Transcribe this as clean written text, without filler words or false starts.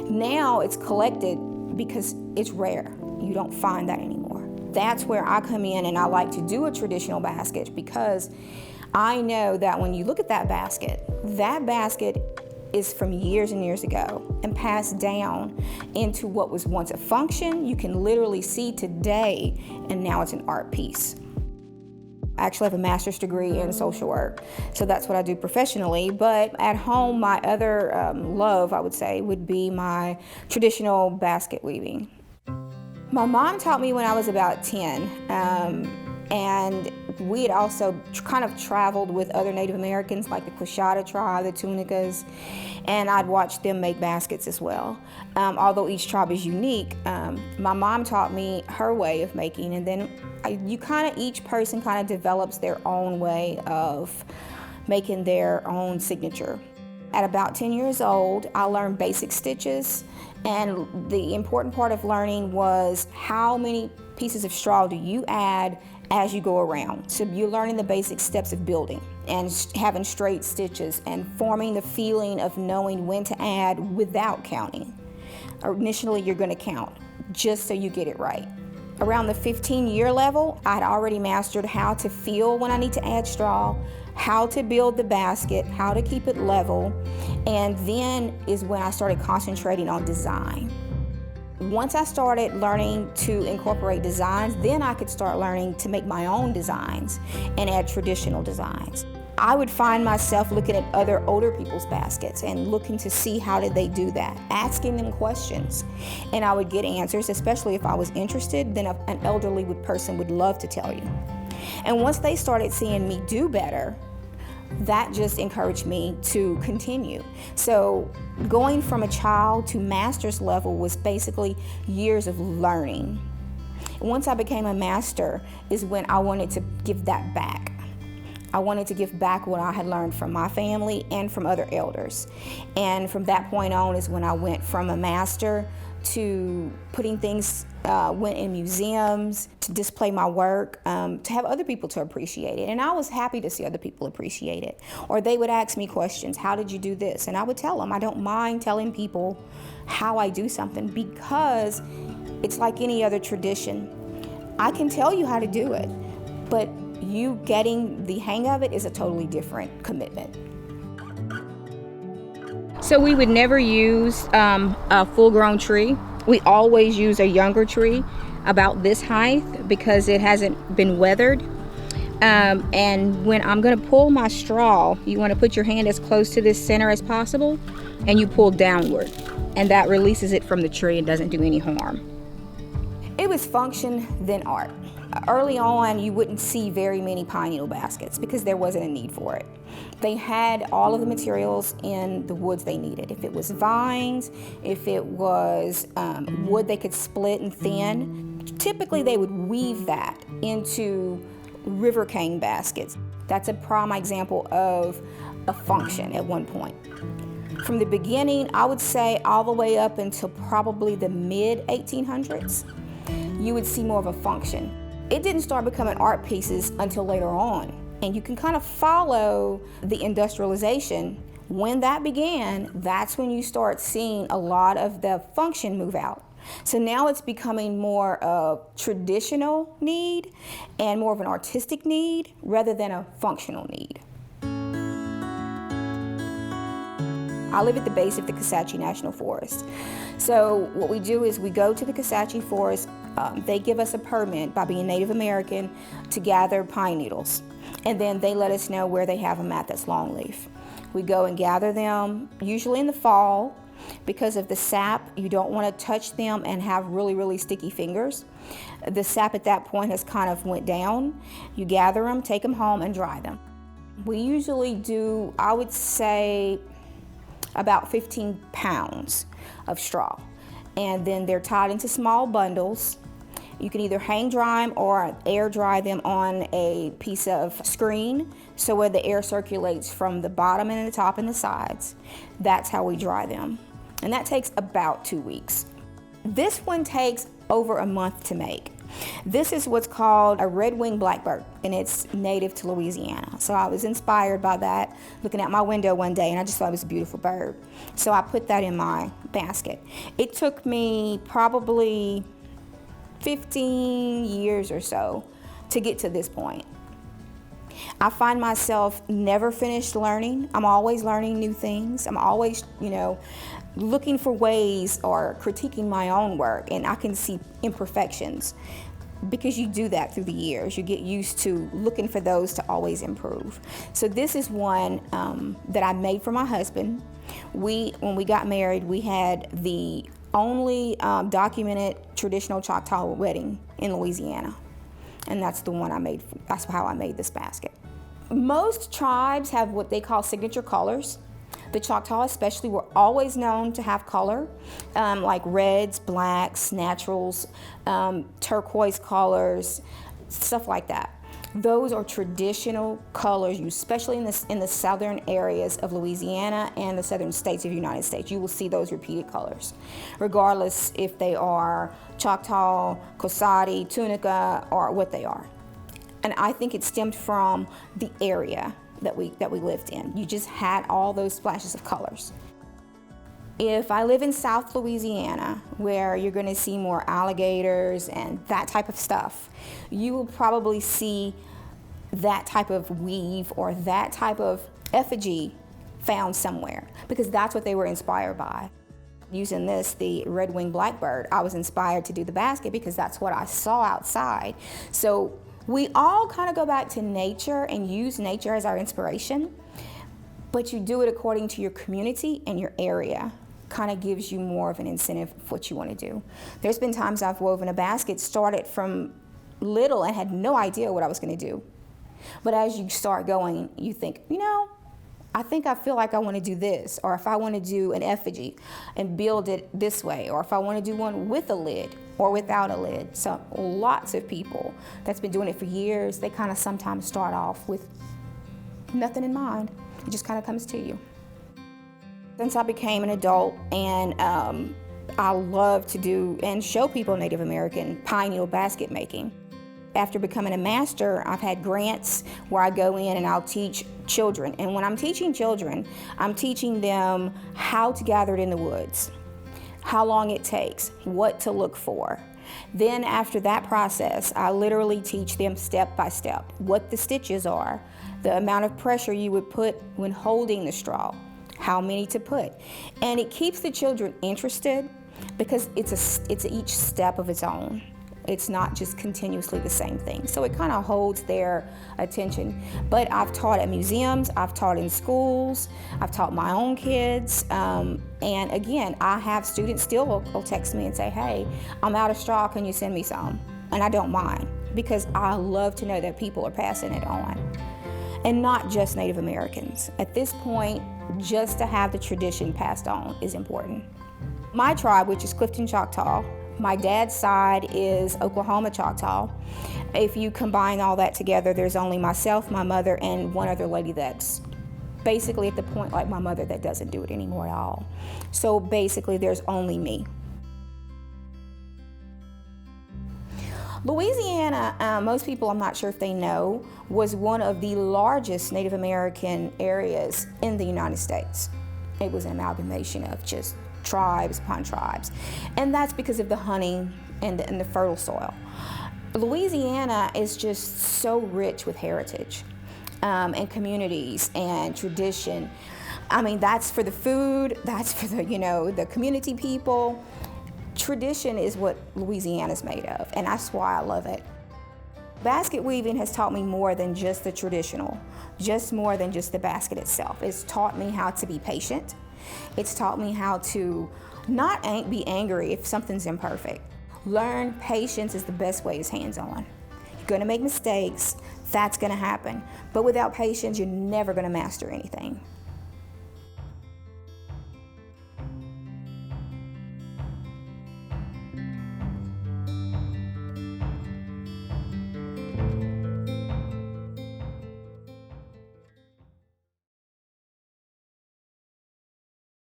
Now it's collected because it's rare. You don't find that anymore. That's where I come in, and I like to do a traditional basket because I know that when you look at that basket is from years and years ago and passed down into what was once a function you can literally see today, and now it's an art piece. I actually have a master's degree in social work, so that's what I do professionally. But at home, my other love, I would say, would be my traditional basket weaving. My mom taught me when I was about 10, and we had also kind of traveled with other Native Americans like the Kisatchie tribe, the Tunicas, and I'd watch them make baskets as well. Although each tribe is unique, my mom taught me her way of making, and then each person kind of develops their own way of making their own signature. At about 10 years old, I learned basic stitches, and the important part of learning was how many pieces of straw do you add as you go around. So you're learning the basic steps of building and having straight stitches and forming the feeling of knowing when to add without counting. Initially, you're going to count just so you get it right. Around the 15-year level, I'd already mastered how to feel when I need to add straw, how to build the basket, how to keep it level, and then is when I started concentrating on design. Once I started learning to incorporate designs, then I could start learning to make my own designs and add traditional designs. I would find myself looking at other older people's baskets and looking to see how did they do that, asking them questions. And I would get answers, especially if I was interested, then an elderly person would love to tell you. And once they started seeing me do better, that just encouraged me to continue. So going from a child to master's level was basically years of learning. Once I became a master is when I wanted to give that back. I wanted to give back what I had learned from my family and from other elders. And from that point on is when I went from a master to putting things, went in museums, to display my work, to have other people to appreciate it. And I was happy to see other people appreciate it. Or they would ask me questions, how did you do this? And I would tell them. I don't mind telling people how I do something because it's like any other tradition. I can tell you how to do it, but you getting the hang of it is a totally different commitment. So we would never use a full-grown tree. We always use a younger tree about this height because it hasn't been weathered. And when I'm going to pull my straw, you want to put your hand as close to this center as possible, and you pull downward, and that releases it from the tree and doesn't do any harm. It was function, then art. Early on, you wouldn't see very many pine needle baskets because there wasn't a need for it. They had all of the materials in the woods they needed. If it was vines, if it was wood they could split and thin, typically they would weave that into river cane baskets. That's a prime example of a function at one point. From the beginning, I would say all the way up until probably the mid-1800s, you would see more of a function. It didn't start becoming art pieces until later on. And you can kind of follow the industrialization. When that began, that's when you start seeing a lot of the function move out. So now it's becoming more of traditional need and more of an artistic need rather than a functional need. I live at the base of the Kisatchie National Forest. So what we do is we go to the Kisatchie Forest. They give us a permit by being Native American to gather pine needles. And then they let us know where they have them at that's longleaf. We go and gather them, usually in the fall. Because of the sap, you don't want to touch them and have really, really sticky fingers. The sap at that point has kind of went down. You gather them, take them home, and dry them. We usually do, I would say, about 15 pounds of straw. And then they're tied into small bundles. You can either hang dry them or air dry them on a piece of screen so where the air circulates from the bottom and the top and the sides. That's how we dry them. And that takes about 2 weeks. This one takes over a month to make. This is what's called a red wing blackbird, and it's native to Louisiana. So I was inspired by that, looking out my window one day, and I just thought it was a beautiful bird. So I put that in my basket. It took me probably 15 years or so to get to this point. I find myself never finished learning. I'm always learning new things. I'm always, looking for ways or critiquing my own work, and I can see imperfections because you do that through the years. You get used to looking for those to always improve. So this is one that I made for my husband. When we got married, we had the only documented traditional Choctaw wedding in Louisiana. And that's the one I made. That's how I made this basket. Most tribes have what they call signature colors. The Choctaw especially were always known to have color, like reds, blacks, naturals, turquoise colors, stuff like that. Those are traditional colors, especially in the southern areas of Louisiana and the southern states of the United States. You will see those repeated colors, regardless if they are Choctaw, Kisatchie, Tunica, or what they are. And I think it stemmed from the area that we lived in. You just had all those splashes of colors. If I live in South Louisiana, where you're going to see more alligators and that type of stuff, you will probably see that type of weave or that type of effigy found somewhere, because that's what they were inspired by. Using this, the red-winged blackbird, I was inspired to do the basket because that's what I saw outside. So we all kind of go back to nature and use nature as our inspiration, but you do it according to your community and your area. Kind of gives you more of an incentive of what you want to do. There's been times I've woven a basket, started from little and had no idea what I was going to do. But as you start going, you think, I feel like I want to do this, or if I want to do an effigy and build it this way, or if I want to do one with a lid or without a lid. So lots of people that's been doing it for years, they kind of sometimes start off with nothing in mind. It just kind of comes to you. Since I became an adult, and I love to do and show people Native American pine needle basket making. After becoming a master, I've had grants where I go in and I'll teach children. And when I'm teaching children, I'm teaching them how to gather it in the woods, how long it takes, what to look for. Then after that process, I literally teach them step by step what the stitches are, the amount of pressure you would put when holding the straw, how many to put. And it keeps the children interested because it's each step of its own. It's not just continuously the same thing. So it kind of holds their attention. But I've taught at museums, I've taught in schools, I've taught my own kids. And again, I have students still will text me and say, hey, I'm out of straw, can you send me some? And I don't mind, because I love to know that people are passing it on. And not just Native Americans. At this point, just to have the tradition passed on is important. My tribe, which is Clifton-Choctaw, my dad's side is Oklahoma Choctaw. If you combine all that together, there's only myself, my mother, and one other lady that's basically at the point like my mother that doesn't do it anymore at all. So basically there's only me. Louisiana, most people, I'm not sure if they know, was one of the largest Native American areas in the United States. It was an amalgamation of just tribes upon tribes. And that's because of the hunting and the fertile soil. Louisiana is just so rich with heritage and communities and tradition. I mean, that's for the food, that's for the community people. Tradition is what Louisiana's made of, and that's why I love it. Basket weaving has taught me more than just the traditional, just more than just the basket itself. It's taught me how to be patient. It's taught me how to not be angry if something's imperfect. Learn patience is the best way is hands-on. You're gonna make mistakes, that's gonna happen. But without patience, you're never gonna master anything.